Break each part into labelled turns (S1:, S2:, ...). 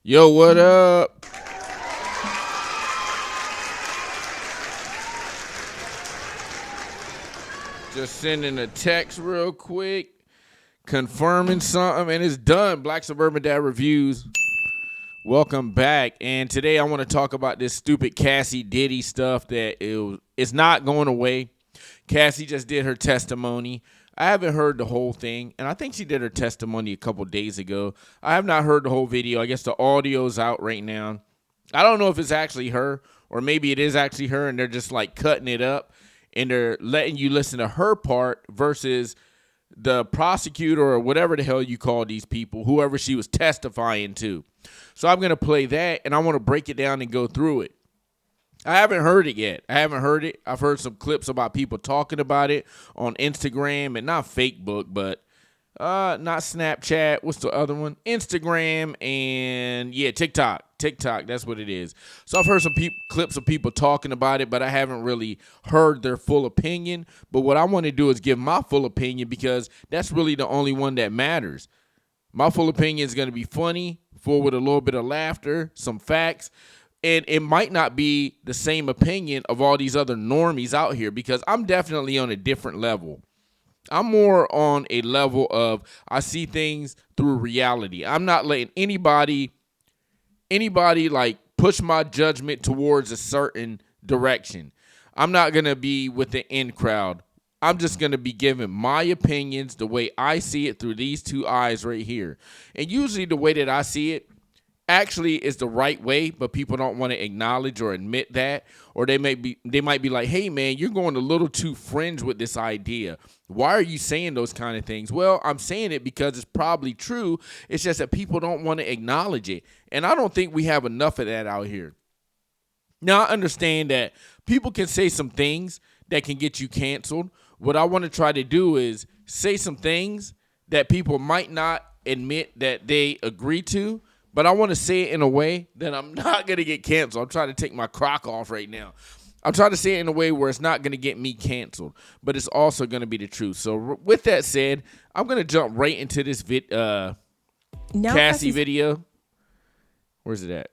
S1: Yo, what up? Just sending a text real quick, confirming something, and it's done. Black Suburban Dad Reviews. Welcome back. And today I want to talk about this stupid Cassie Diddy stuff that it's not going away. Cassie just did her testimony. I haven't heard the whole thing, and I think she did her testimony a couple days ago. I have not heard the whole video. I guess the audio's out right now. I don't know if it's actually her, or maybe it is actually her, and they're just like cutting it up, and they're letting you listen to her part versus the prosecutor or whatever the hell you call these people, whoever she was testifying to. So I'm going to play that, and I want to break it down and go through it. I haven't heard it yet. I haven't heard it. I've heard some clips about people talking about it on Instagram and not Facebook, but not Snapchat. What's the other one? Instagram and TikTok. TikTok, that's what it is. So I've heard some clips of people talking about it, but I haven't really heard their full opinion. But what I want to do is give my full opinion because that's really the only one that matters. My full opinion is going to be funny, full with a little bit of laughter, some facts. And it might not be the same opinion of all these other normies out here because I'm definitely on a different level. I'm more on a level of I see things through reality. I'm not letting anybody like push my judgment towards a certain direction. I'm not going to be with the in crowd. I'm just going to be giving my opinions the way I see it through these two eyes right here. And usually the way that I see it actually is the right way, but people don't want to acknowledge or admit that, or they might be like, hey man, you're going a little too fringe with this idea. Why are you saying those kind of things? Well, I'm saying it because it's probably true. It's just that people don't want to acknowledge it, and I don't think we have enough of that out here. Now, I understand that people can say some things that can get you canceled. What I want to try to do is say some things that people might not admit that they agree to, but I want to say it in a way that I'm not going to get canceled. I'm trying to take my crock off right now. I'm trying to say it in a way where it's not going to get me canceled, but it's also going to be the truth. So with that said, I'm going to jump right into this Cassie video. Where's it at?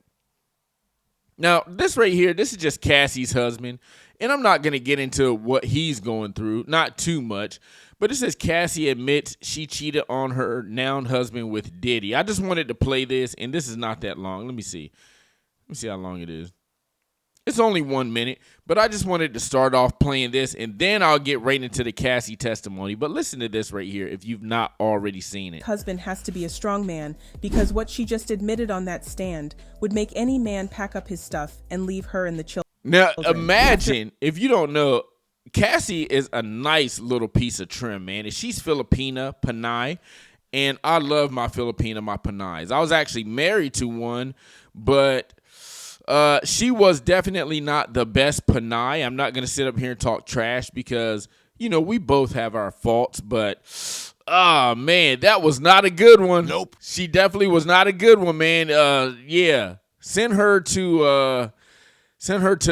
S1: Now, this right here, this is just Cassie's husband, and I'm not going to get into what he's going through, not too much. But it says Cassie admits she cheated on her now husband with Diddy. I just wanted to play this, and this is not that long. Let me see. Let me see how long it is. It's only 1 minute, but I just wanted to start off playing this, and then I'll get right into the Cassie testimony. But listen to this right here if you've not already seen it.
S2: Husband has to be a strong man because what she just admitted on that stand would make any man pack up his stuff and leave her and the children.
S1: Now, imagine, if you don't know, Cassie is a nice little piece of trim, man. And she's Filipina, Panay, and I love my Filipina, my Panays. I was actually married to one, but she was definitely not the best Panay. I'm not going to sit up here and talk trash because, you know, we both have our faults, but man, that was not a good one.
S3: Nope.
S1: She definitely was not a good one, man. Send her to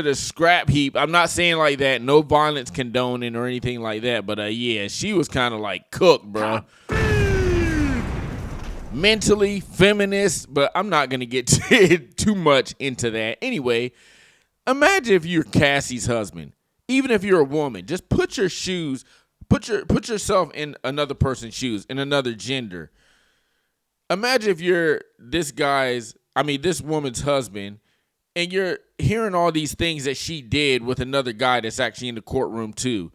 S1: the scrap heap. I'm not saying like that. No violence condoning or anything like that. But she was kind of like cooked, bro. Mentally feminist, but I'm not gonna get too much into that. Anyway, imagine if you're Cassie's husband. Even if you're a woman, just put yourself in another person's shoes, in another gender. Imagine if you're this woman's husband, and you're hearing all these things that she did with another guy that's actually in the courtroom too.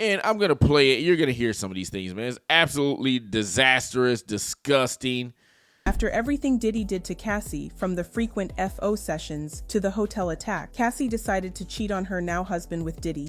S1: And I'm going to play it. You're going to hear some of these things, man. It's absolutely disastrous, disgusting.
S2: After everything Diddy did to Cassie, from the frequent FO sessions to the hotel attack, Cassie decided to cheat on her now husband with Diddy.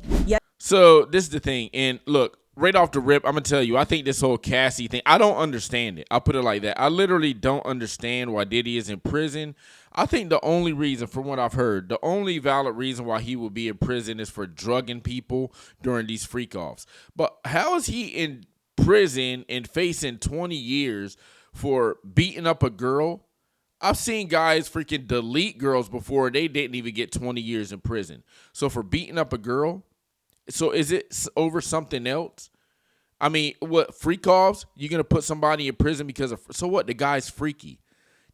S1: So this is the thing. And look, right off the rip, I'm going to tell you, I think this whole Cassie thing, I don't understand it. I'll put it like that. I literally don't understand why Diddy is in prison. I think the only reason, from what I've heard, the only valid reason why he would be in prison is for drugging people during these freak-offs. But how is he in prison and facing 20 years for beating up a girl? I've seen guys freaking delete girls before. They didn't even get 20 years in prison. So for beating up a girl, so is it over something else? I mean, what, freak-offs? You're going to put somebody in prison because of, so what, the guy's freaky.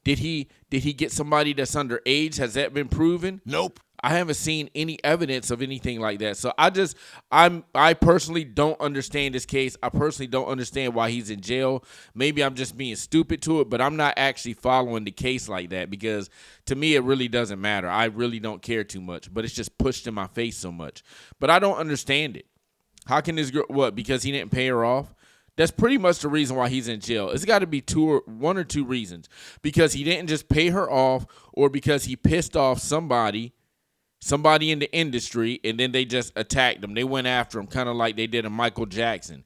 S1: Did he get somebody that's underage? Has that been proven?
S3: Nope.
S1: I haven't seen any evidence of anything like that. So I personally don't understand this case. I personally don't understand why he's in jail. Maybe I'm just being stupid to it, but I'm not actually following the case like that because to me it really doesn't matter. I really don't care too much, but it's just pushed in my face so much. But I don't understand it. How can this girl, what, because he didn't pay her off? That's pretty much the reason why he's in jail. It's got to be one or two reasons. Because he didn't just pay her off or because he pissed off somebody in the industry, and then they just attacked him. They went after him, kind of like they did in Michael Jackson.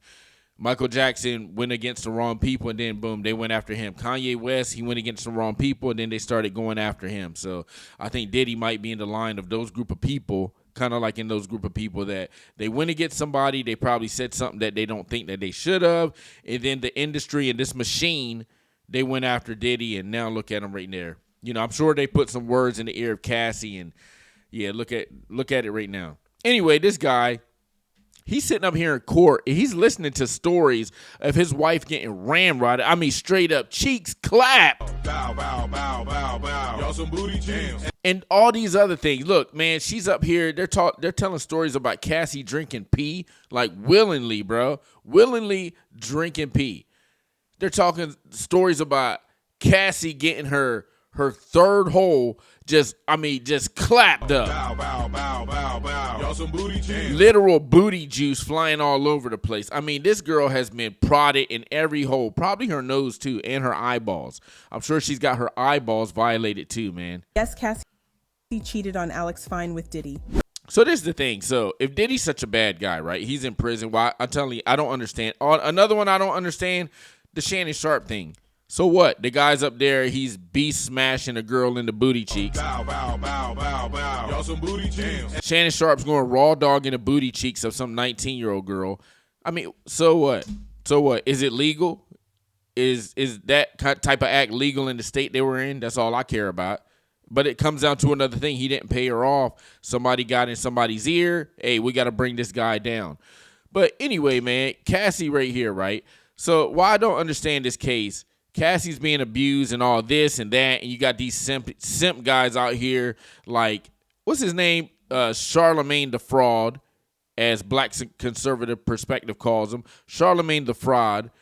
S1: Michael Jackson went against the wrong people, and then, boom, they went after him. Kanye West, he went against the wrong people, and then they started going after him. So I think Diddy might be in the line of those group of people, kind of like in those group of people that they went against somebody. They probably said something that they don't think that they should have, and then the industry and this machine, they went after Diddy, and now look at him right there. You know, I'm sure they put some words in the ear of Cassie, and yeah, look at it right now. Anyway, this guy, he's sitting up here in court, and he's listening to stories of his wife getting ramrodded. I mean, straight up cheeks clap.
S3: Bow, bow, bow, bow, bow. Y'all some booty jams.
S1: And all these other things. Look, man, she's up here. They're telling stories about Cassie drinking pee, like willingly, bro. Willingly drinking pee. They're talking stories about Cassie getting her third hole just clapped up.
S3: Bow, bow, bow, bow, bow. Y'all some booty jams.
S1: Literal booty juice flying all over the place. I mean, this girl has been prodded in every hole, probably her nose too, and her eyeballs. I'm sure she's got her eyeballs violated too, man.
S2: Yes, Cassie cheated on Alex Fine with Diddy.
S1: So this is the thing. So if Diddy's such a bad guy, right? He's in prison. Why? I'm telling you, I don't understand. Another one I don't understand, the Shannon Sharp thing. So what? The guy's up there, he's beast smashing a girl in the booty cheeks.
S3: Bow, bow, bow, bow, bow. Y'all some booty jams.
S1: Shannon Sharp's going raw dog in the booty cheeks of some 19-year-old girl. I mean, so what? So what? Is it legal? Is that type of act legal in the state they were in? That's all I care about. But it comes down to another thing. He didn't pay her off. Somebody got in somebody's ear. Hey, we got to bring this guy down. But anyway, man, Cassie right here, right? So why I don't understand this case, Cassie's being abused and all this and that, and you got these simp guys out here like, what's his name? Charlemagne the Fraud, as Black Conservative Perspective calls him. Charlemagne the Fraud,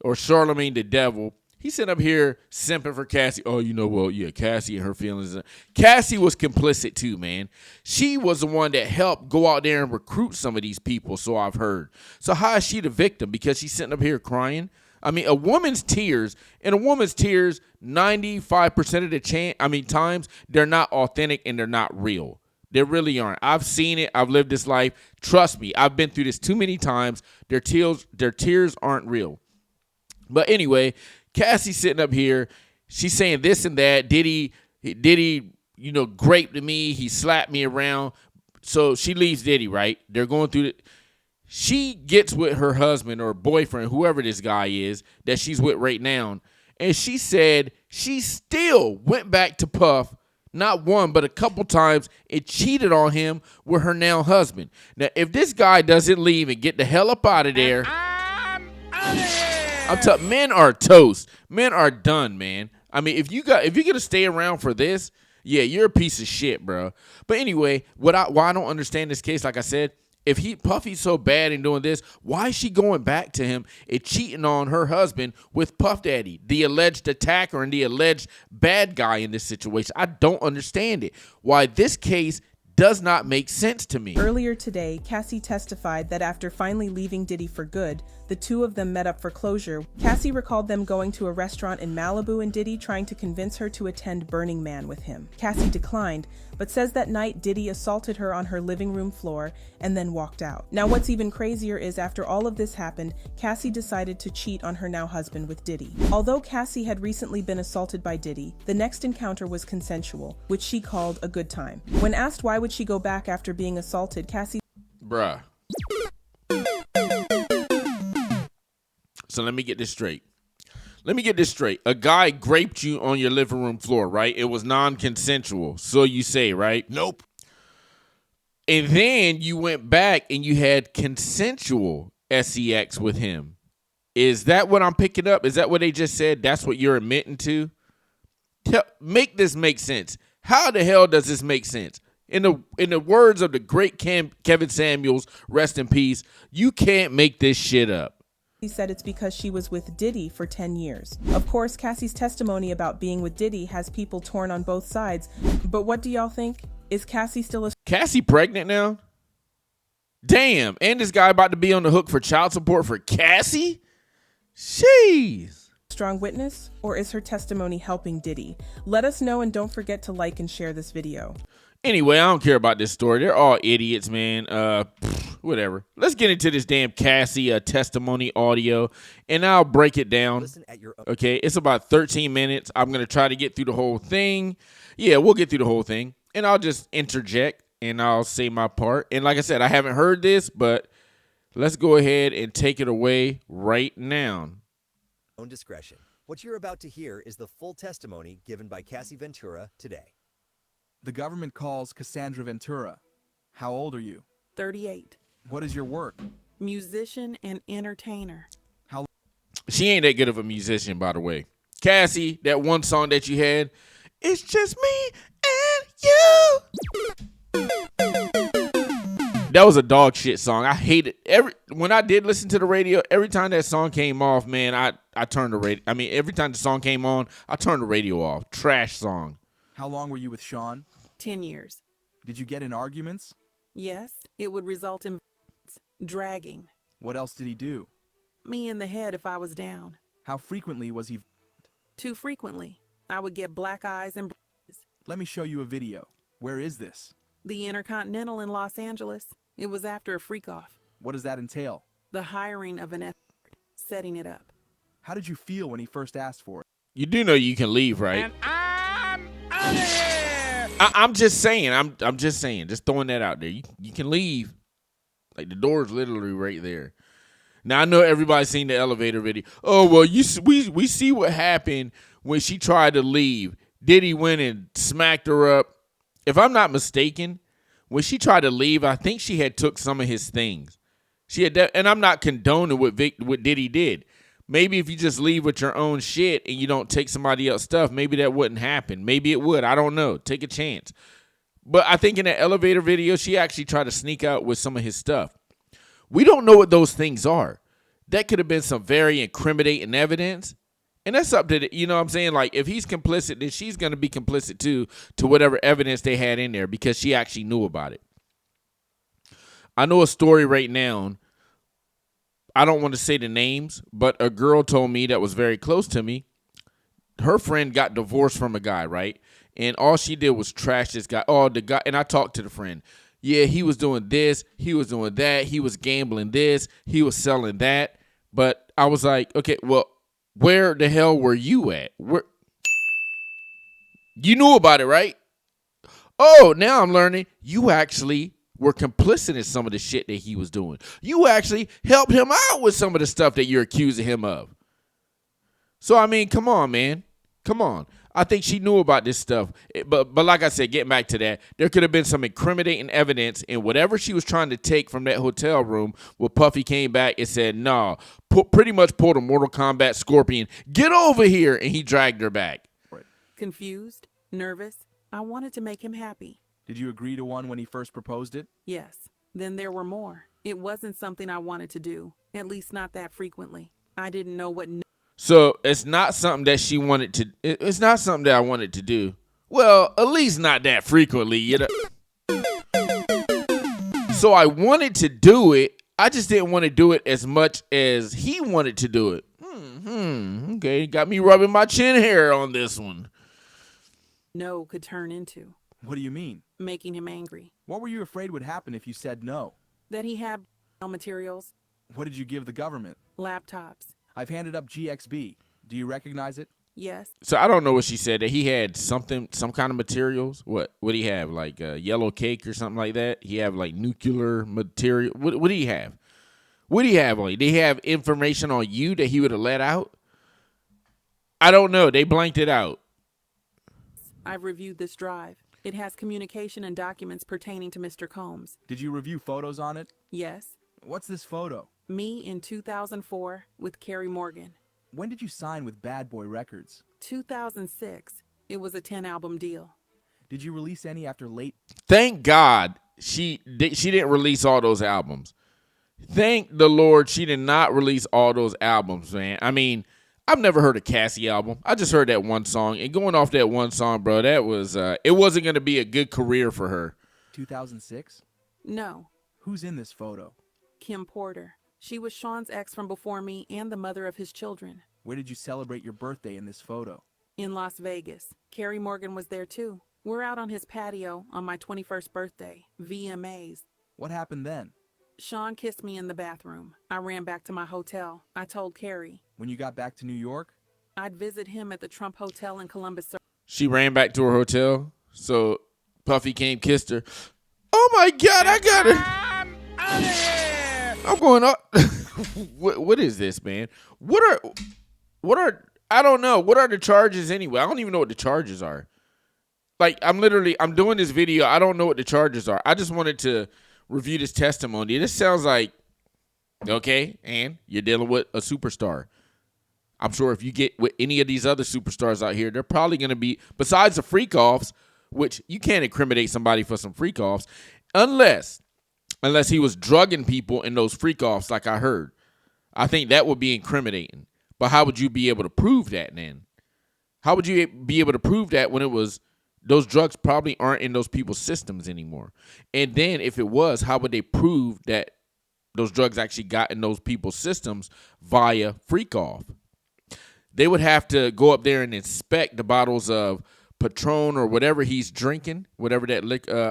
S1: or Charlemagne the Devil. He's sitting up here simping for Cassie. Oh, you know, well, yeah, Cassie and her feelings. Cassie was complicit too, man. She was the one that helped go out there and recruit some of these people, so I've heard. So how is she the victim? Because she's sitting up here crying? I mean, a woman's tears, 95% of the times, they're not authentic and they're not real. They really aren't. I've seen it. I've lived this life. Trust me, I've been through this too many times. Their tears aren't real. But anyway, Cassie's sitting up here. She's saying this and that. Diddy, you know, graped me. He slapped me around. So she leaves Diddy, right? They're going through it. She gets with her husband or boyfriend, whoever this guy is that she's with right now. And she said she still went back to Puff, not one, but a couple times, and cheated on him with her now husband. Now, if this guy doesn't leave and get the hell up out of there, I'm telling, men are toast. Men are done, man. I mean, if you're gonna stay around for this, yeah, you're a piece of shit, bro. But anyway, why I don't understand this case, like I said, if Puffy's so bad in doing this, why is she going back to him and cheating on her husband with Puff Daddy, the alleged attacker and the alleged bad guy in this situation? I don't understand it. Why this case does not make sense to me.
S2: Earlier today, Cassie testified that after finally leaving Diddy for good, the two of them met up for closure. Cassie recalled them going to a restaurant in Malibu and Diddy trying to convince her to attend Burning Man with him. Cassie declined, but says that night Diddy assaulted her on her living room floor and then walked out. Now what's even crazier is after all of this happened, Cassie decided to cheat on her now husband with Diddy. Although Cassie had recently been assaulted by Diddy, the next encounter was consensual, which she called a good time. When asked why would she go back after being assaulted, Cassie...
S1: Bruh. So let me get this straight. A guy graped you on your living room floor, right? It was non-consensual, so you say, right?
S3: Nope.
S1: And then you went back and you had consensual sex with him. Is that what I'm picking up? Is that what they just said? That's what you're admitting to? Make this make sense. How the hell does this make sense? In the words of the great Kevin Samuels, rest in peace, you can't make this shit up.
S2: He said it's because she was with Diddy for 10 years. Of course, Cassie's testimony about being with Diddy has people torn on both sides. But what do y'all think? Is Cassie still a
S1: Cassie pregnant now? Damn, and this guy about to be on the hook for child support for Cassie? Jeez.
S2: strong witness, or is her testimony helping Diddy? Let us know, and don't forget to like and share this video.
S1: Anyway, I don't care about this story. They're all idiots, man. Whatever. Let's get into this damn Cassie testimony audio, and I'll break it down. Okay, it's about 13 minutes. I'm going to try to get through the whole thing. Yeah, we'll get through the whole thing, and I'll just interject, and I'll say my part. And like I said, I haven't heard this, but let's go ahead and take it away right now.
S4: Own discretion. What you're about to hear is the full testimony given by Cassie Ventura today.
S5: The government calls Cassandra Ventura. How old are you?
S6: 38.
S5: What is your work?
S6: Musician and entertainer.
S1: She ain't that good of a musician, by the way. Cassie, that one song that you had, it's just me and you. That was a dog shit song. I hate it. When I did listen to the radio, every time that song came off, man, I turned the radio. I mean, every time the song came on, I turned the radio off. Trash song.
S5: How long were you with Sean?
S6: 10 years.
S5: Did you get in arguments?
S6: Yes, it would result in dragging.
S5: What else did he do?
S6: Me in the head if I was down.
S5: How frequently was he?
S6: Too frequently. I would get black eyes and
S5: Let me show you a video. Where is this?
S6: the Intercontinental in Los Angeles. It was after a freak-off.
S5: What does that entail?
S6: The hiring of an escort, setting it up.
S5: How did you feel when he first asked for it?
S1: You do know you can leave, right?
S3: And I'm out of here.
S1: I'm just saying. I'm just saying. Just throwing that out there. You can leave. Like, the door's literally right there. Now, I know everybody's seen the elevator video. Oh, well, we see what happened when she tried to leave. Diddy went and smacked her up. If I'm not mistaken, when she tried to leave, I think she had took some of his things. She had, and I'm not condoning what Diddy did. Maybe if you just leave with your own shit and you don't take somebody else's stuff, maybe that wouldn't happen. Maybe it would. I don't know. Take a chance. But I think in that elevator video, she actually tried to sneak out with some of his stuff. We don't know what those things are. That could have been some very incriminating evidence. And that's up to, you know what I'm saying? Like, if he's complicit, then she's going to be complicit too, to whatever evidence they had in there, because she actually knew about it. I know a story right now. I don't want to say the names, but a girl told me that was very close to me. Her friend got divorced from a guy, right? And all she did was trash this guy. Oh, the guy. And I talked to the friend. Yeah, he was doing this. He was doing that. He was gambling this. He was selling that. But I was like, okay, well, where the hell were you at? You knew about it, right? Oh, now I'm learning you actually were complicit in some of the shit that he was doing. You actually helped him out with some of the stuff that you're accusing him of. So, I mean, come on, man. Come on. I think she knew about this stuff. But like I said, getting back to that, there could have been some incriminating evidence in whatever she was trying to take from that hotel room where Puffy came back and said, nah, pretty much pulled a Mortal Kombat Scorpion. Get over here. And he dragged her back.
S5: Right.
S6: Confused, nervous. I wanted to make him happy.
S5: Did you agree to one when he first proposed it?
S6: Yes. Then there were more. It wasn't something I wanted to do, at least not that frequently. I didn't know what.
S1: So it's not something that she wanted to. It's not something that I wanted to do. Well, at least not that frequently, you know. So I wanted to do it. I just didn't want to do it as much as he wanted to do it. Okay, got me rubbing my chin hair on this one.
S6: No could turn into.
S5: What do you mean?
S6: Making him angry.
S5: What were you afraid would happen if you said no?
S6: That he had materials,
S5: What did you give the government?
S6: laptops.
S5: I've handed up GXB. Do you recognize it?
S6: Yes.
S1: So I don't know what she said, that he had some kind of materials. What did he have? Like yellow cake or something like that? He have like nuclear material. What did he have? What did he have on you? Did he have information on you that he would have let out? I don't know. They blanked it out.
S6: I've reviewed this drive. It has communication and documents pertaining to Mr. Combs.
S5: Did you review photos on it?
S6: Yes.
S5: What's this photo?
S6: Me in 2004 with Carrie Morgan.
S5: When did you sign with Bad Boy Records?
S6: 2006. It was a 10-album deal.
S5: Did you release any after late?
S1: Thank God she didn't release all those albums. Thank the Lord she did not release all those albums, man. I mean, I've never heard a Cassie album. I just heard that one song. And going off that one song, bro, that was it wasn't going to be a good career for her.
S5: 2006?
S6: No,
S5: Who's in this photo?
S6: Kim Porter. She was Sean's ex from before me and the mother of his children.
S5: Where did you celebrate your birthday in this photo?
S6: In Las Vegas. Carrie Morgan was there too. We're out on his patio on my 21st birthday. VMAs.
S5: What happened then?
S6: Sean kissed me in the bathroom. I ran back to my hotel. I told Carrie
S5: When you got back to New York?
S6: I'd visit him at the Trump Hotel in Columbus.
S1: She ran back to her hotel, so Puffy came, kissed her. Oh my God, I got her. I'm going up. What is this, man? What are I don't know. What are the charges anyway? I don't even know what the charges are. Like, I'm doing this video. I don't know what the charges are. I just wanted to review this testimony. This sounds like, okay, and you're dealing with a superstar. I'm sure if you get with any of these other superstars out here, they're probably going to be, besides the freak-offs, which you can't incriminate somebody for some freak-offs, unless he was drugging people in those freak-offs like I heard. I think that would be incriminating. But how would you be able to prove that then? How would you be able to prove that when it was, those drugs probably aren't in those people's systems anymore? And then if it was, how would they prove that those drugs actually got in those people's systems via freak-off? They would have to go up there and inspect the bottles of Patron or whatever he's drinking, whatever that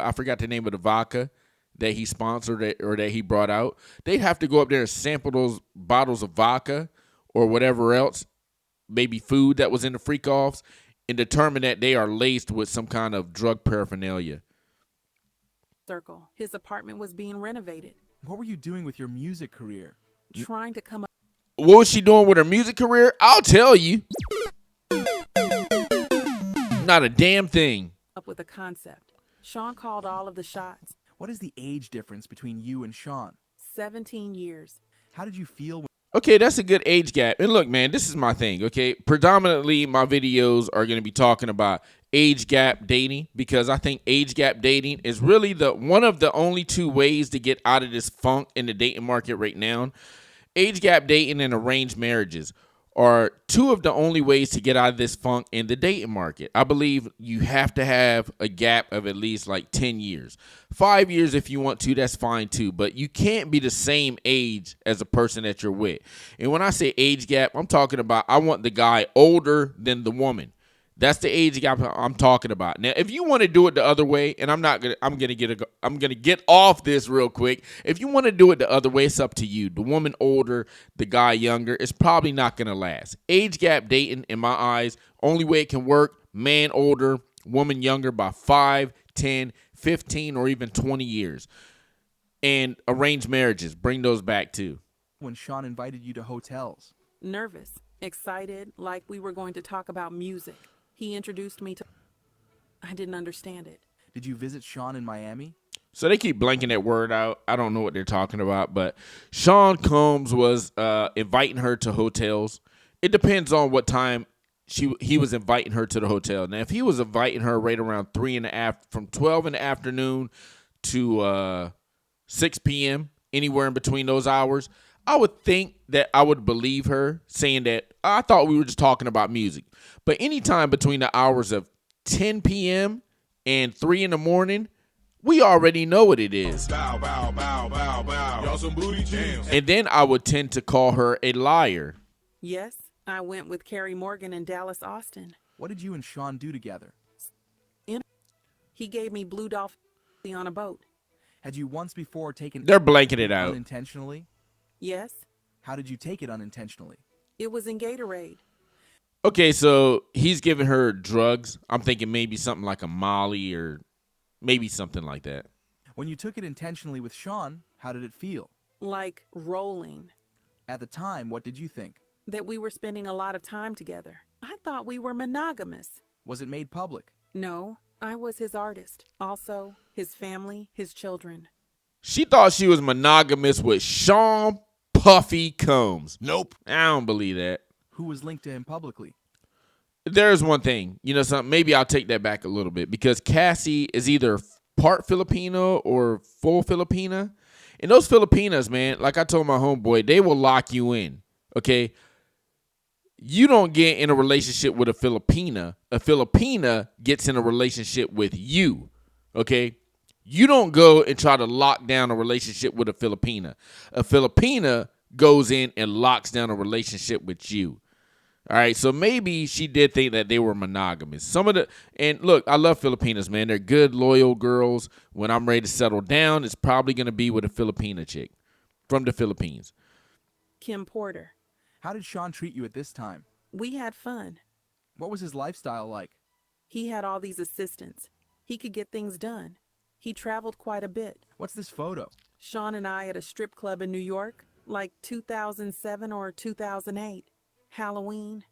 S1: I forgot the name of the vodka that he sponsored or that he brought out. They'd have to go up there and sample those bottles of vodka or whatever else, maybe food that was in the freak-offs, and determine that they are laced with some kind of drug paraphernalia.
S6: Circle. His apartment was being renovated.
S5: What were you doing with your music career?
S6: Trying to come
S1: What was she doing with her music career? I'll tell you. Not a damn thing.
S6: up with a concept. Sean called all of the shots.
S5: What is the age difference between you and Sean?
S6: 17 years.
S5: How did you feel when
S1: Okay, that's a good age gap. And look, man, this is my thing, okay? Predominantly, my videos are going to be talking about age gap dating because I think age gap dating is really one of the only two ways to get out of this funk in the dating market right now. Age gap dating and arranged marriages are two of the only ways to get out of this funk in the dating market. I believe you have to have a gap of at least like 10 years. 5 years if you want to, that's fine too. But you can't be the same age as a person that you're with. And when I say age gap, I'm talking about I want the guy older than the woman. That's the age gap I'm talking about. Now, if you want to do it the other way, and I'm gonna get off this real quick. If you want to do it the other way, it's up to you. The woman older, the guy younger, it's probably not gonna last. Age gap dating, in my eyes, only way it can work: man older, woman younger by 5, 10, 15, or even 20 years. And arranged marriages, bring those back too.
S5: Sean invited you to hotels?
S6: Nervous, excited, like we were going to talk about music. He introduced me to... I didn't understand it.
S5: Did you visit Sean in Miami?
S1: So they keep blanking that word out. I don't know what they're talking about, but Sean Combs was inviting her to hotels. It depends on what time he was inviting her to the hotel. Now, if he was inviting her right around from 12 in the afternoon to 6 p.m., anywhere in between those hours, I would think that I would believe her saying that I thought we were just talking about music. But anytime between the hours of 10 p.m. and 3 in the morning, we already know what it is.
S3: Bow, bow, bow, bow, bow. Y'all some booty jams.
S1: And then I would tend to call her a liar.
S6: Yes, I went with Carrie Morgan in Dallas, Austin.
S5: What did you and Sean do together?
S6: He gave me blue dolphin on a boat.
S5: Had you once before taken
S1: They're blanking it out.
S5: unintentionally?
S6: Yes,
S5: How did you take it unintentionally?
S6: it was in Gatorade.
S1: Okay, so he's giving her drugs. I'm thinking maybe something like a Molly or maybe something like that.
S5: When you took it intentionally with Sean, how did it feel?
S6: Like rolling.
S5: At the time, what did you think?
S6: That we were spending a lot of time together. I thought we were monogamous.
S5: Was it made public?
S6: No, I was his artist. Also, his family, his children.
S1: She thought she was monogamous with Sean Puffy Combs. Nope. I don't believe that.
S5: Who was linked to him publicly?
S1: there's one thing, something. Maybe I'll take that back a little bit because Cassie is either part Filipino or full Filipina. And those Filipinas, man, like I told my homeboy, they will lock you in. Okay. You don't get in a relationship with a Filipina. A Filipina gets in a relationship with you. Okay. You don't go and try to lock down a relationship with a Filipina. A Filipina goes in and locks down a relationship with you. All right, so maybe she did think that they were monogamous. And look, I love Filipinas, man. They're good, loyal girls. When I'm ready to settle down, it's probably going to be with a Filipina chick from the Philippines.
S6: Kim Porter.
S5: How did Sean treat you at this time?
S6: We had fun.
S5: What was his lifestyle like?
S6: He had all these assistants. He could get things done. He traveled quite a bit.
S5: What's this photo?
S6: Sean and I at a strip club in New York, like 2007 or 2008. Halloween.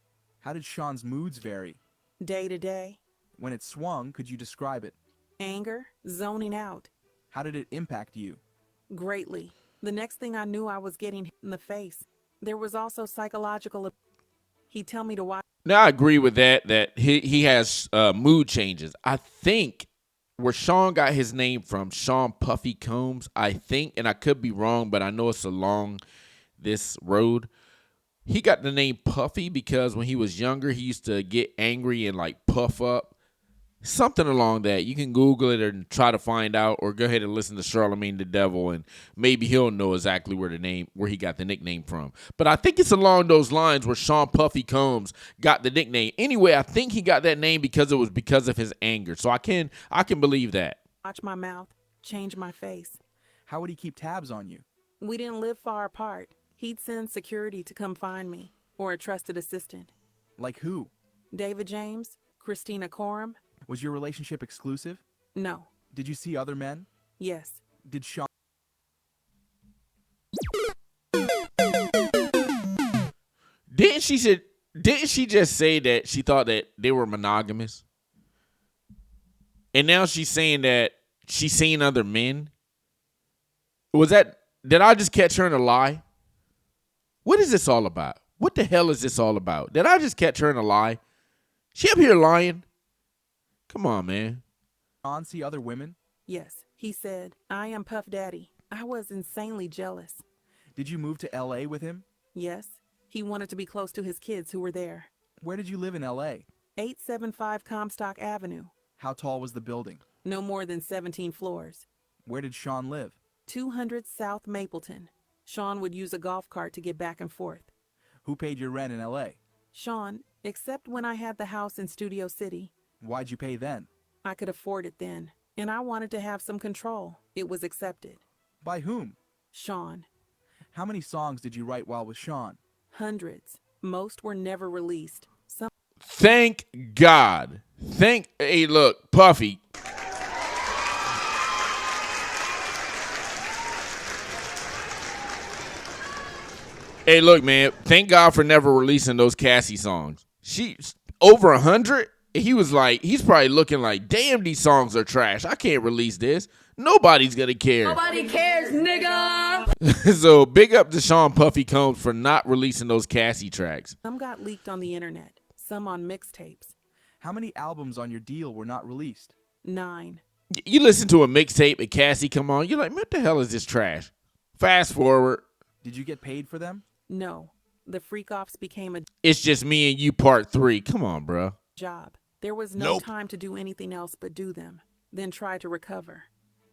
S5: How did Sean's moods vary?
S6: Day to day.
S5: When it swung, could you describe it?
S6: Anger. Zoning out.
S5: How did it impact you?
S6: Greatly. The next thing I knew, I was getting hit in the face. There was also psychological. He'd tell me to watch.
S1: Now, I agree with that he has mood changes. I think where Sean got his name from, Sean Puffy Combs, I think, and I could be wrong, but I know it's along this road. He got the name Puffy because when he was younger, he used to get angry and like puff up. Something along that. You can Google it and try to find out, or go ahead and listen to Charlemagne the Devil, and maybe he'll know exactly where he got the nickname from. But I think it's along those lines where Sean Puffy Combs got the nickname. Anyway, I think he got that name because it was because of his anger. So I can believe that.
S6: Watch my mouth. Change my face.
S5: How would he keep tabs on you?
S6: We didn't live far apart. He'd send security to come find me, or a trusted assistant.
S5: Like who?
S6: David James, Christina Coram.
S5: Was your relationship exclusive?
S6: No.
S5: Did you see other men?
S6: Yes.
S5: Did Sean...
S1: Didn't she just say that she thought that they were monogamous? And now she's saying that she's seen other men? Did I just catch her in a lie? What is this all about? What the hell is this all about? Did I just catch her in a lie? She up here lying? Come on, man.
S5: Sean see other women?
S6: Yes. He said, I am Puff Daddy. I was insanely jealous.
S5: Did you move to L.A. with him?
S6: Yes. He wanted to be close to his kids who were there.
S5: Where did you live in L.A.?
S6: 875 Comstock Avenue.
S5: How tall was the building?
S6: No more than 17 floors.
S5: Where did Sean live?
S6: 200 South Mapleton. Sean would use a golf cart to get back and forth.
S5: Who paid your rent in L.A.?
S6: Sean, except when I had the house in Studio City.
S5: Why'd you pay then?
S6: I could afford it then, and I wanted to have some control. It was accepted.
S5: By whom?
S6: Sean.
S5: How many songs did you write while with Sean?
S6: Hundreds. Most were never released. Some.
S1: Thank God. Hey, look, Puffy. Hey, look, man. Thank God for never releasing those Cassie songs. She's over 100. He was like, he's probably looking like, damn, these songs are trash. I can't release this. Nobody's gonna care.
S7: Nobody cares, nigga.
S1: So big up to Sean Puffy Combs for not releasing those Cassie tracks.
S6: Some got leaked on the internet. Some on mixtapes.
S5: How many albums on your deal were not released?
S6: 9.
S1: You listen to a mixtape and Cassie come on, you're like, what the hell is this trash? Fast forward.
S5: Did you get paid for them?
S6: No. The freak-offs became a
S1: It's Just Me and You Part 3. Come on, bro.
S6: job. There was no time to do anything else but do them, then try to recover.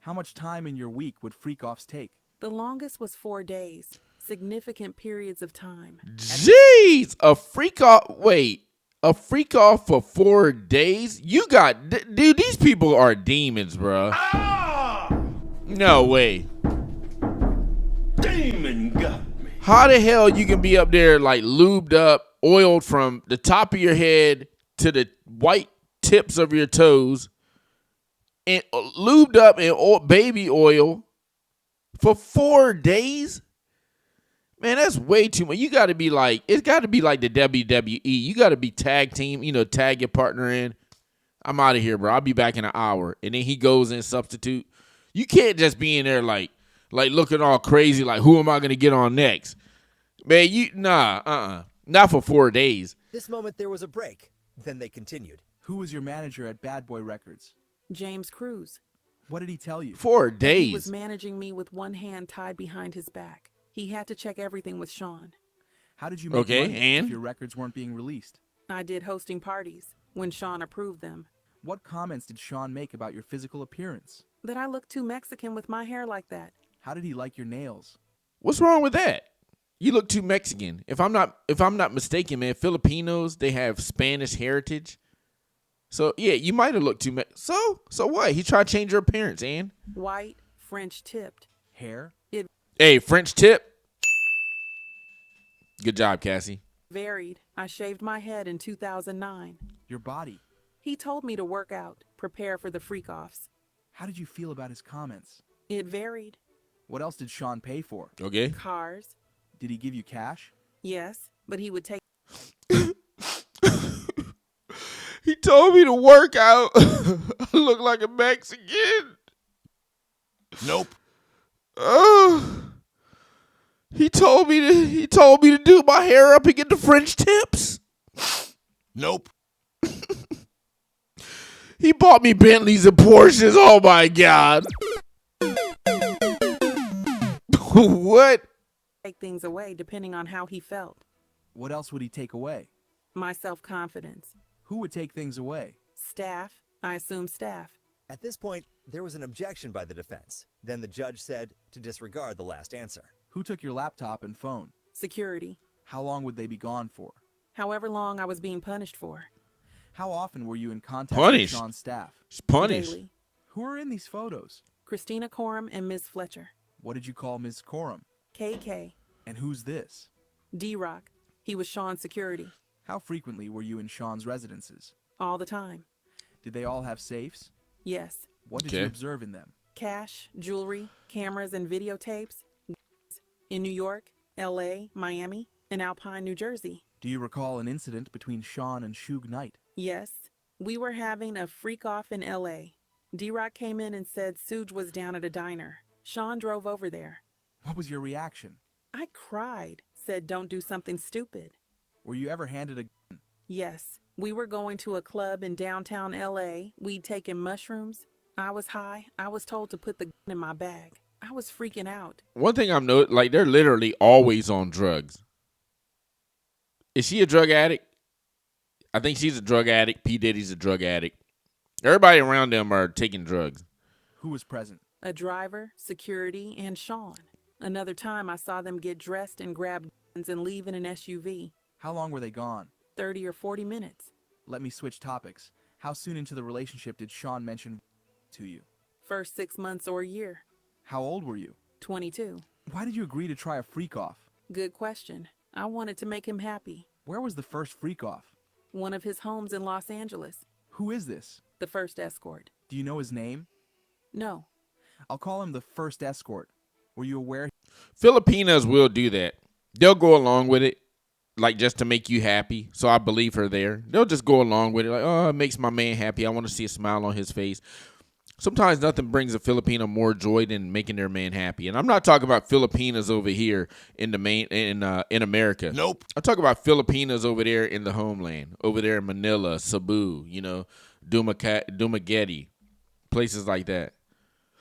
S5: How much time in your week would freak-offs take?
S6: The longest was 4 days. Significant periods of time.
S1: Jeez, a freak off for 4 days? You got, dude, these people are demons, bro. No way.
S3: Demon got me.
S1: How the hell you can be up there like lubed up, oiled from the top of your head to the white tips of your toes, and lubed up in baby oil for 4 days? Man, that's way too much. You got to be like, it's got to be like the WWE. You got to be tag team, tag your partner in. I'm out of here, bro. I'll be back in an hour. And then he goes in substitute. You can't just be in there like looking all crazy, like, who am I going to get on next? Man, not for 4 days.
S4: This moment there was a break. Then they continued.
S5: Who was your manager at Bad Boy Records?
S6: James Cruz.
S5: What did he tell you?
S1: 4
S6: He was
S1: days.
S6: managing me with one hand tied behind his back. He had to check everything with Sean.
S5: How did you make
S1: Okay,
S5: money
S1: and?
S5: if your records weren't being released?
S6: I did hosting parties when Sean approved them.
S5: What comments did Sean make about your physical appearance?
S6: That I look too Mexican with my hair like that.
S5: How did he like your nails?
S1: What's wrong with that? You look too Mexican. If I'm not mistaken, man, Filipinos, they have Spanish heritage. So yeah, you might have looked too So what? He tried to change your appearance, and
S6: White, French tipped.
S5: Hair?
S1: hey, French tip. Good job, Cassie.
S6: Varied. I shaved my head in 2009.
S5: Your body?
S6: He told me to work out, prepare for the freak-offs.
S5: How did you feel about his comments?
S6: It varied.
S5: What else did Sean pay for?
S1: Okay.
S6: Cars.
S5: Did he give you cash?
S6: Yes, but he would take
S1: He told me to work out. I look like a Mexican.
S3: Nope.
S1: He told me to do my hair up and get the French tips.
S3: Nope.
S1: He bought me Bentleys and Porsches. Oh my God. What?
S6: take things away depending on how he felt.
S5: What else would he take away?
S6: My self-confidence.
S5: Who would take things away?
S6: Staff. I assume staff.
S4: At this point, there was an objection by the defense. Then the judge said to disregard the last answer.
S5: Who took your laptop and phone?
S6: Security.
S5: How long would they be gone for?
S6: However long I was being punished for.
S5: How often were you in contact
S1: Punished?
S5: with Sean's staff?
S1: It's punished.
S6: Daily.
S5: Who are in these photos?
S6: Christina Coram and Ms. Fletcher.
S5: What did you call Ms. Coram?
S6: KK.
S5: And who's this?
S6: D-Rock. He was Sean's security.
S5: How frequently were you in Sean's residences?
S6: All the time.
S5: Did they all have safes?
S6: Yes.
S5: What did you
S1: Okay.
S5: observe in them?
S6: Cash, jewelry, cameras, and videotapes. In New York, LA, Miami, and Alpine, New Jersey.
S5: Do you recall an incident between Sean and Suge Knight?
S6: Yes. We were having a freak-off in LA. D-Rock came in and said Suge was down at a diner. Sean drove over there.
S5: What was your reaction?
S6: I cried. Said don't do something stupid.
S5: Were you ever handed a gun?
S6: Yes. We were going to a club in downtown LA. We'd taken mushrooms. I was high. I was told to put the gun in my bag. I was freaking out.
S1: One thing I've noticed, like, they're literally always on drugs. Is she a drug addict? I think she's a drug addict. P. Diddy's a drug addict. Everybody around them are taking drugs.
S5: Who was present?
S6: A driver, security, and Sean. Another time I saw them get dressed and grab guns and leave in an SUV.
S5: How long were they gone?
S6: 30 or 40 minutes.
S5: Let me switch topics. How soon into the relationship did Sean mention to you?
S6: First 6 months or a year.
S5: How old were you?
S6: 22.
S5: Why did you agree to try a freak-off?
S6: Good question. I wanted to make him happy.
S5: Where was the first freak-off?
S6: One of his homes in Los Angeles.
S5: Who is this?
S6: The first escort.
S5: Do you know his name?
S6: No.
S5: I'll call him the first escort. Were you aware?
S1: Filipinos will do that. They'll go along with it, like, just to make you happy. So I believe her there. They'll just go along with it, like, oh, it makes my man happy. I want to see a smile on his face. Sometimes nothing brings a Filipino more joy than making their man happy. And I'm not talking about Filipinos over here in America.
S3: Nope.
S1: I talk about Filipinos over there in the homeland, over there in Manila, Cebu, Dumaguete, places like that.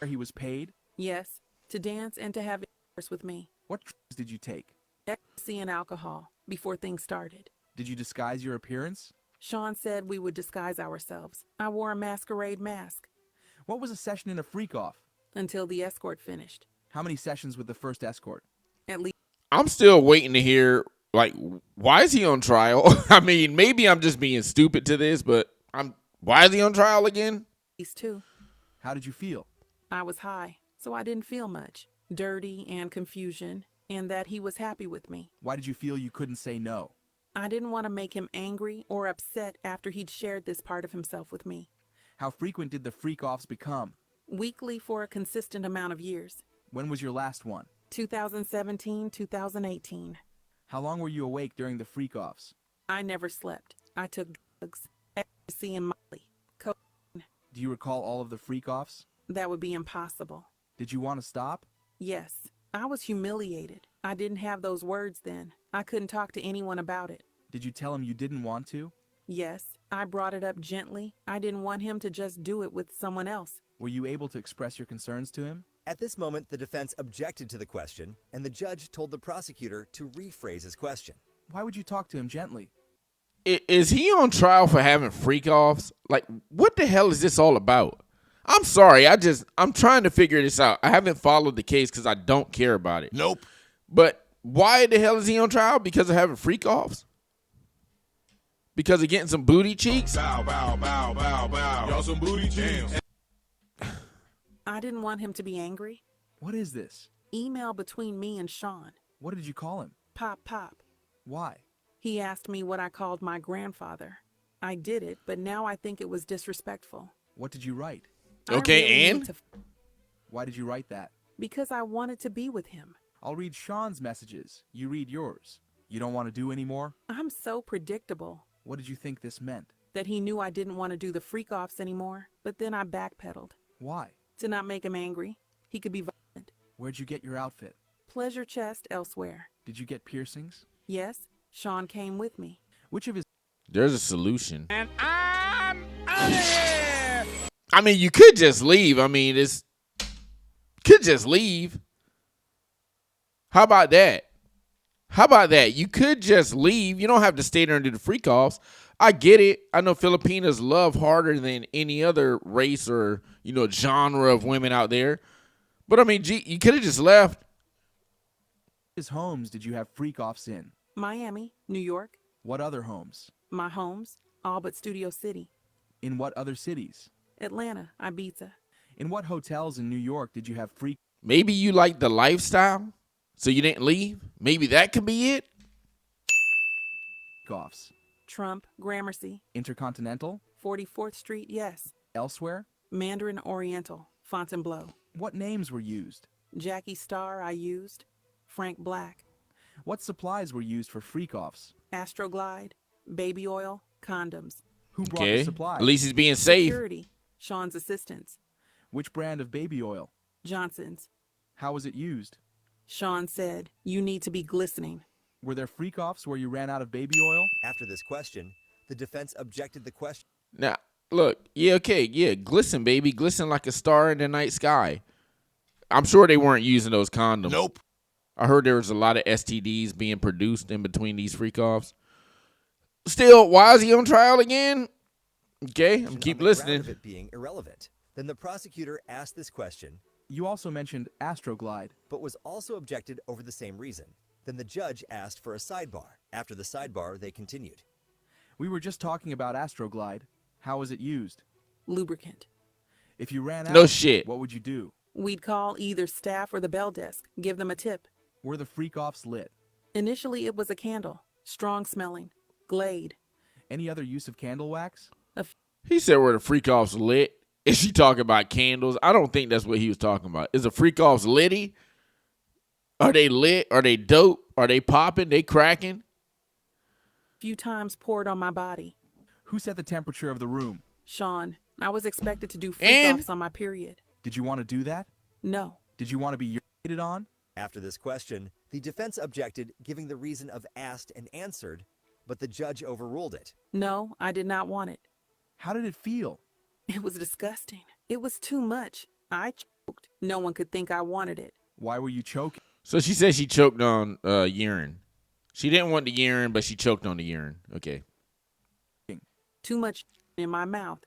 S5: He was paid?
S6: Yes. To dance and to have intercourse with me.
S5: What drugs did you take?
S6: Ecstasy and alcohol before things started.
S5: Did you disguise your appearance?
S6: Sean said we would disguise ourselves. I wore a masquerade mask
S5: What was a session in a freak-off?
S6: until the escort finished.
S5: How many sessions with the first escort?
S6: At least
S1: I'm still waiting to hear, like, why is he on trial? I mean, maybe I'm just being stupid to this, but why is he on trial again?
S6: 2.
S5: How did you feel?
S6: I was high, so I didn't feel much. Dirty and confusion, and that he was happy with me.
S5: Why did you feel you couldn't say no?
S6: I didn't want to make him angry or upset after he'd shared this part of himself with me.
S5: How frequent did the freak-offs become?
S6: Weekly for a consistent amount of years.
S5: When was your last one?
S6: 2017, 2018.
S5: How long were you awake during the freak-offs?
S6: I never slept. I took drugs, ecstasy and Molly.
S5: Do you recall all of the freak-offs?
S6: That would be impossible.
S5: Did you want to stop?
S6: Yes, I was humiliated. I didn't have those words then. I couldn't talk to anyone about it.
S5: Did you tell him you didn't want to?
S6: Yes, I brought it up gently. I didn't want him to just do it with someone else.
S5: Were you able to express your concerns to him?
S4: At this moment, the defense objected to the question, and the judge told the prosecutor to rephrase his question.
S5: Why would you talk to him gently?
S1: Is he on trial for having freak offs? Like, what the hell is this all about? I'm sorry. I'm trying to figure this out. I haven't followed the case because I don't care about it.
S3: Nope.
S1: But why the hell is he on trial? Because of having freak offs? Because of getting some booty cheeks?
S3: Bow, bow, bow, bow, bow. Y'all some booty jams.
S6: I didn't want him to be angry.
S5: What is this?
S6: Email between me and Sean.
S5: What did you call him?
S6: Pop, pop.
S5: Why?
S6: He asked me what I called my grandfather. I did it, but now I think it was disrespectful.
S5: What did you write?
S6: I
S1: Okay,
S6: really
S1: and?
S6: need to
S5: Why did you write that?
S6: because I wanted to be with him.
S5: I'll read Sean's messages. You read yours. You don't want to do any more?
S6: I'm so predictable.
S5: What did you think this meant?
S6: That he knew I didn't want to do the freak-offs anymore, but then I backpedaled.
S5: Why?
S6: To not make him angry. He could be violent.
S5: Where'd you get your outfit?
S6: Pleasure chest elsewhere.
S5: Did you get piercings?
S6: Yes, Sean came with me.
S5: Which of his
S1: There's a solution.
S3: And I'm out of here.
S1: I mean, you could just leave. I mean, could just leave. How about that? How about that? You could just leave. You don't have to stay there and do the freak offs. I get it. I know Filipinas love harder than any other race or, genre of women out there. But I mean, gee, you could have just left.
S5: homes did you have freak-offs in?
S6: Miami, New York.
S5: What other homes?
S6: My homes, all but Studio City.
S5: In what other cities?
S6: Atlanta, Ibiza.
S5: In what hotels in New York did you have freak?
S1: Maybe you like the lifestyle, so you didn't leave. Maybe that could be it.
S5: Offs?
S6: Trump, Gramercy.
S5: Intercontinental?
S6: 44th Street, yes.
S5: Elsewhere?
S6: Mandarin Oriental, Fontainebleau.
S5: What names were used?
S6: Jackie Starr I used. Frank Black.
S5: What supplies were used for freak-offs?
S6: Astroglide, baby oil, condoms.
S5: Who brought
S1: Okay.
S5: the supplies?
S1: At least he's being safe.
S6: Security, Sean's assistants.
S5: Which brand of baby oil?
S6: Johnson's.
S5: How was it used?
S6: Sean said, you need to be glistening.
S5: Were there freak-offs where you ran out of baby oil?
S4: After this question, the defense objected the question.
S1: Now, look, glisten, baby. Glisten like a star in the night sky. I'm sure they weren't using those condoms.
S3: Nope.
S1: I heard there was a lot of STDs being produced in between these freak-offs. Still, why is he on trial again? Okay, I'm keep
S4: on the
S1: listening.
S4: ground of it being irrelevant. Then the prosecutor asked this question,
S5: You also mentioned Astroglide.
S4: but was also objected over the same reason. Then the judge asked for a sidebar. After the sidebar, they continued.
S5: We were just talking about Astroglide. How was it used?
S6: Lubricant.
S5: If you ran out,
S1: No shit.
S5: what would you do?
S6: We'd call either staff or the bell desk, give them a tip.
S5: Were the freak-offs lit?
S6: Initially, it was a candle, strong smelling, Glade.
S5: Any other use of candle wax?
S1: He said where the freak-offs lit. Is she talking about candles? I don't think that's what he was talking about. Is the freak-offs litty? Are they lit? Are they dope? Are they popping? They cracking?
S6: Few times poured on my body.
S5: Who set the temperature of the room?
S6: Sean, I was expected to do
S1: And-
S6: freak-offs on my period.
S5: Did you want to do that?
S6: No.
S5: Did you want to be urinated on?
S4: After this question, the defense objected, giving the reason of asked and answered, but the judge overruled it.
S6: No, I did not want it.
S5: How did it feel?
S6: It was disgusting. It was too much. I choked. No one could think I wanted it.
S5: Why were you choking?
S1: So she said she choked on urine. She didn't want the urine, but she choked on the urine. Okay.
S6: Too much in my mouth.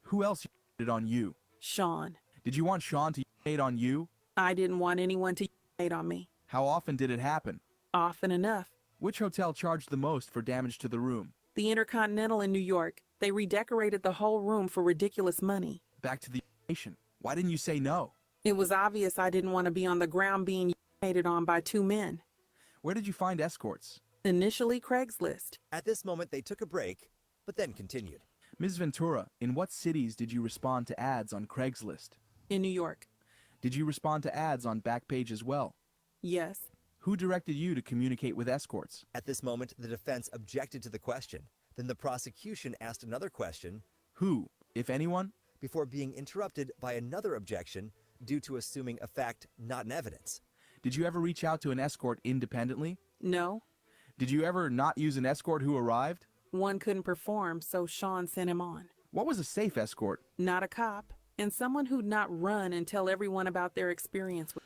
S5: Who else urinated on you?
S6: Sean.
S5: Did you want Sean to urinate on you?
S6: I didn't want anyone to urinate on me.
S5: How often did it happen?
S6: Often enough.
S5: Which hotel charged the most for damage to the room?
S6: The Intercontinental in New York. They redecorated the whole room for ridiculous money.
S5: Back to the urination. Why didn't you say no?
S6: It was obvious I didn't want to be on the ground being urinated on by two men.
S5: Where did you find escorts?
S6: Initially, Craigslist.
S4: At this moment, they took a break, but then continued.
S5: Ms. Ventura, in what cities did you respond to ads on Craigslist?
S6: In New York.
S5: Did you respond to ads on Backpage as well?
S6: Yes.
S5: Who directed you to communicate with escorts?
S4: At this moment, the defense objected to the question. Then the prosecution asked another question
S5: Who, if anyone?
S4: before being interrupted by another objection due to assuming a fact not in evidence.
S5: Did you ever reach out to an escort independently?
S6: No.
S5: Did you ever not use an escort who arrived?
S6: One couldn't perform, so Sean sent him on.
S5: What was a safe escort?
S6: Not a cop, and someone who'd not run and tell everyone about their experience with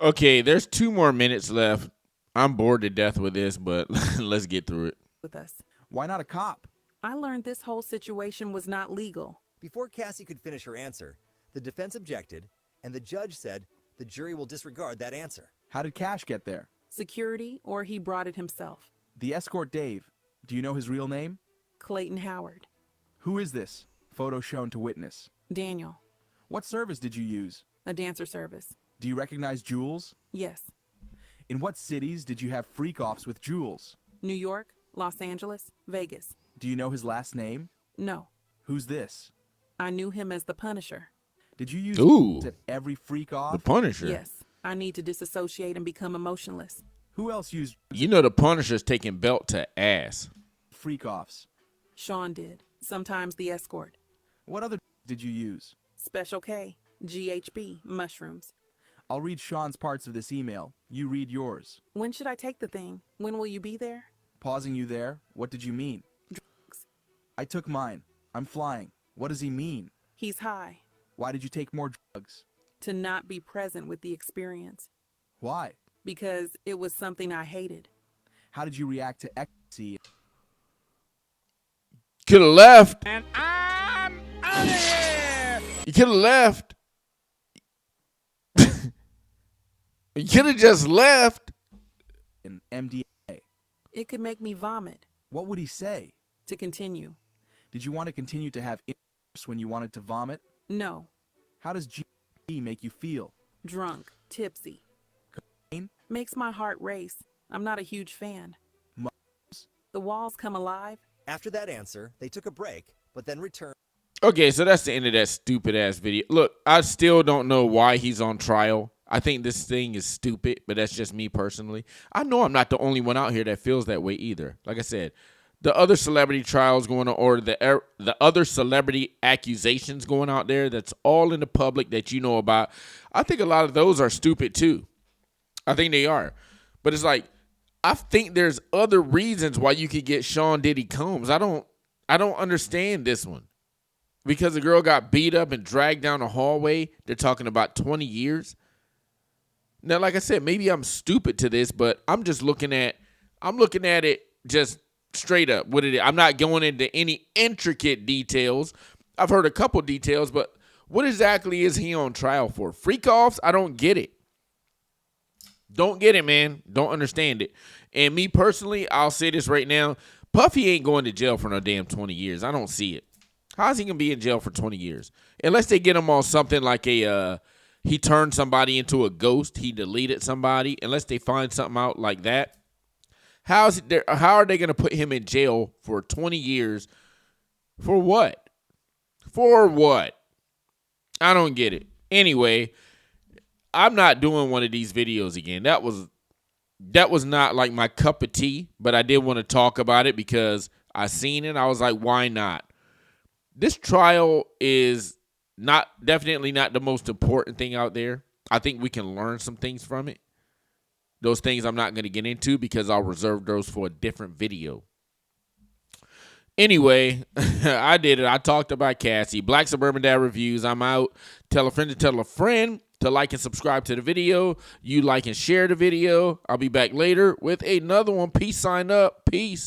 S1: Okay, there's 2 more minutes left. I'm bored to death with this, but let's get through it.
S6: us.
S5: Why not a cop?
S6: I learned this whole situation was not legal.
S4: Before Cassie could finish her answer, the defense objected, and the judge said the jury will disregard that answer.
S5: How did Cash get there?
S6: Security, or he brought it himself.
S5: The escort Dave. Do you know his real name?
S6: Clayton Howard.
S5: Who is this? Photo shown to witness.
S6: Daniel.
S5: What service did you use?
S6: A dancer service.
S5: Do you recognize Jules?
S6: Yes.
S5: In what cities did you have freak-offs with Jules?
S6: New York, Los Angeles, Vegas.
S5: Do you know his last name?
S6: No.
S5: Who's this?
S6: I knew him as the Punisher.
S5: Did you use
S1: Ooh.
S5: at every freak-off?
S1: The Punisher.
S6: Yes. I need to disassociate and become emotionless.
S5: Who else used
S1: You know the Punisher's taking belt to ass.
S5: freak-offs?
S6: Sean did. Sometimes the escort.
S5: What other did you use?
S6: Special K. GHB. Mushrooms.
S5: I'll read Sean's parts of this email. You read yours.
S6: When should I take the thing? When will you be there?
S5: Pausing you there, what did you mean?
S6: Drugs.
S5: I took mine. I'm flying. What does he mean?
S6: He's high.
S5: Why did you take more drugs?
S6: To not be present with the experience.
S5: Why?
S6: Because it was something I hated.
S5: How did you react to ecstasy?
S1: Could have left. And I'm out of here. You could have left. You could have just left.
S5: In MDA?
S6: It could make me vomit.
S5: What would he say?
S6: To continue.
S5: Did you want to continue to have intercourse when you wanted to vomit?
S6: No.
S5: How does G make you feel?
S6: Drunk. Tipsy.
S5: Cocaine?
S6: Makes my heart race. I'm not a huge fan.
S5: Mushrooms?
S6: The walls come alive.
S4: After that answer, they took a break, but then returned.
S1: Okay, so that's the end of that stupid ass video. Look, I still don't know why he's on trial. I think this thing is stupid, but that's just me personally. I know I'm not the only one out here that feels that way either. Like I said, the other celebrity trials going on, or the other celebrity accusations going out there, that's all in the public that you know about. I think a lot of those are stupid too. I think they are. But it's like, I think there's other reasons why you could get Sean Diddy Combs. I don't understand this one. Because the girl got beat up and dragged down the hallway, they're talking about 20 years. Now, like I said, maybe I'm stupid to this, but I'm looking at it just straight up. I'm not going into any intricate details. I've heard a couple details, but what exactly is he on trial for? Freak-offs? I don't get it. Don't get it, man. Don't understand it. And me personally, I'll say this right now. Puffy ain't going to jail for no damn 20 years. I don't see it. How's he going to be in jail for 20 years? Unless they get him on something like he turned somebody into a ghost. He deleted somebody. Unless they find something out like that. How are they going to put him in jail for 20 years? For what? For what? I don't get it. Anyway, I'm not doing one of these videos again. That was not like my cup of tea, but I did want to talk about it because I seen it. I was like, why not? This trial is definitely not the most important thing out there. I think we can learn some things from it. Those things I'm not going to get into because I'll reserve those for a different video. Anyway, I did it. I talked about Cassie. Black Suburban Dad Reviews. I'm out. Tell a friend to tell a friend to like and subscribe to the video. You like and share the video. I'll be back later with another one. Peace sign up. Peace.